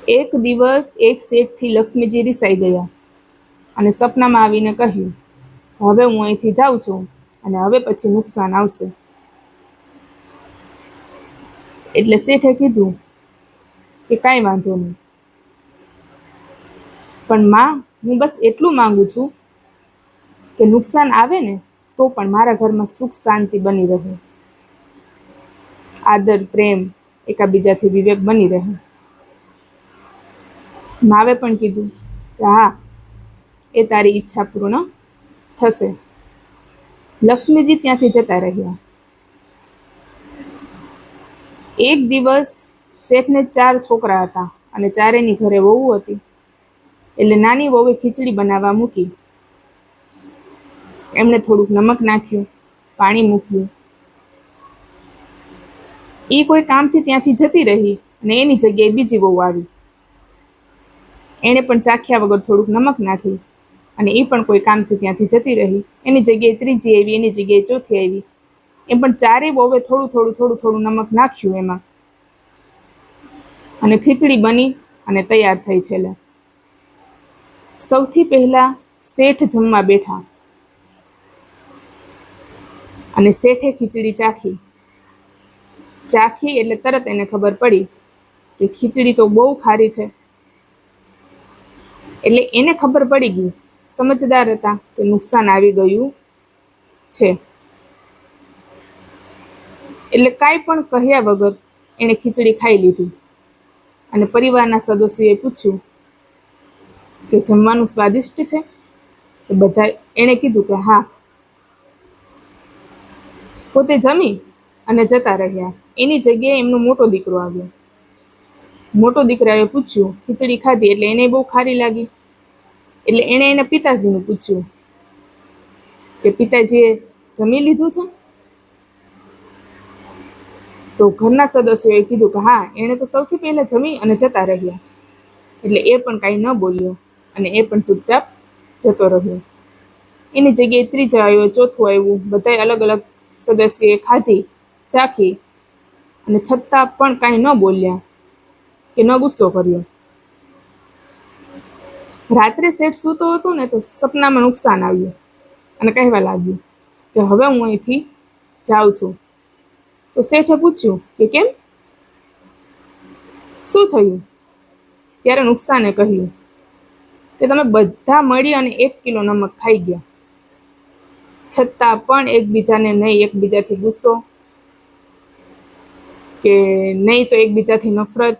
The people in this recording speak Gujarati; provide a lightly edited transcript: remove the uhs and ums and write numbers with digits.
એક દિવસ એક શેઠથી લક્ષ્મીજી રિસાઈ ગયા અને સપનામાં આવીને કહ્યું, હવે હું અહીંથી જાઉં છું અને હવે પછી નુકસાન આવશે. એટલે શેઠે કીધું કે કાંઈ વાંધો નહીં, પણ માં, હું બસ એટલું માંગુ છું કે નુકસાન આવે ને તો પણ મારા ઘરમાં સુખ શાંતિ બની રહે, આદર પ્રેમ એકાબીજાથી વિવેક બની રહે. માવે પણ કીધું કે હા, એ તારી ઈચ્છા પૂર્ણ થશે. લક્ષ્મીજી ત્યાંથી જતા રહ્યા. એક દિવસ શેઠને 4 છોકરા હતા અને ચારેયની ઘરે વહુ હતી. એટલે નાની વહુએ ખીચડી બનાવવા મૂકી. એમણે થોડુંક નમક નાખ્યું, પાણી મૂક્યું. એ કોઈ કામથી ત્યાંથી જતી રહી અને એની જગ્યાએ બીજી વહુ આવી. એણે પણ ચાખ્યા વગર થોડુંક નમક નાખી અને એ પણ કોઈ કામથી ત્યાંથી જતી રહી. એની જગ્યાએ ત્રીજી આવી, એની જગ્યાએ ચોથી આવી. એમ પણ ચારેય વહુએ થોડું નમક નાખ્યું એમાં, અને ખીચડી બની અને તૈયાર થઈ. છેલ્લે સૌથી પહેલા શેઠ જમવા બેઠા અને શેઠે ખીચડી ચાખી એટલે તરત એને ખબર પડી કે ખીચડી તો બહુ ખારી છે. એટલે એને ખબર પડી ગઈ, સમજદાર હતા, કે નુકસાન આવી ગયું છે. એટલે કાંઈ પણ કહ્યા વગર એણે ખીચડી ખાઈ લીધી. અને પરિવારના સદસ્યોએ પૂછ્યું કે જમવાનું સ્વાદિષ્ટ છે? તો બધા એણે કીધું કે હા. પોતે જમી અને જતા રહ્યા. એની જગ્યાએ એમનો મોટો દીકરો આવ્યો. મોટો દીકરાએ પૂછ્યું, ખીચડી ખાધી એટલે એને બહુ ખારી લાગી. એટલે એણે એના પિતાજીને પૂછ્યું કે પિતાજીએ જમી લીધું છે? તો ઘરના સદસ્યોએ કીધું કે હા, એણે તો સૌથી પહેલા જમી અને જતા રહ્યા. એટલે એ પણ કાંઈ ન બોલ્યો અને એ પણ ચૂપચાપ જતો રહ્યો. એની જગ્યાએ ત્રીજો આવ્યો, ચોથું આવ્યું. બધાય અલગ અલગ સદસ્યોએ ખાધી, ચાખી અને છતાં પણ કાંઈ ન બોલ્યા કે ન ગુસ્સો કર્યો. રાત્રે શેઠ સૂતો હતો ને તો સપનામાં નુકસાન આવ્યું અને કહેવા લાગ્યું કે હવે હું અહીંથી જાઉં છું. તો શેઠે પૂછ્યું કે કેમ, શું થયું? ત્યારે નુકસાને કહ્યું કે તમે બધા મળી અને 1 કિલો નમક ખાઈ ગયા, છતાં પણ એકબીજાને નહીં એકબીજાથી ગુસ્સો કે નહીં તો એકબીજાથી નફરત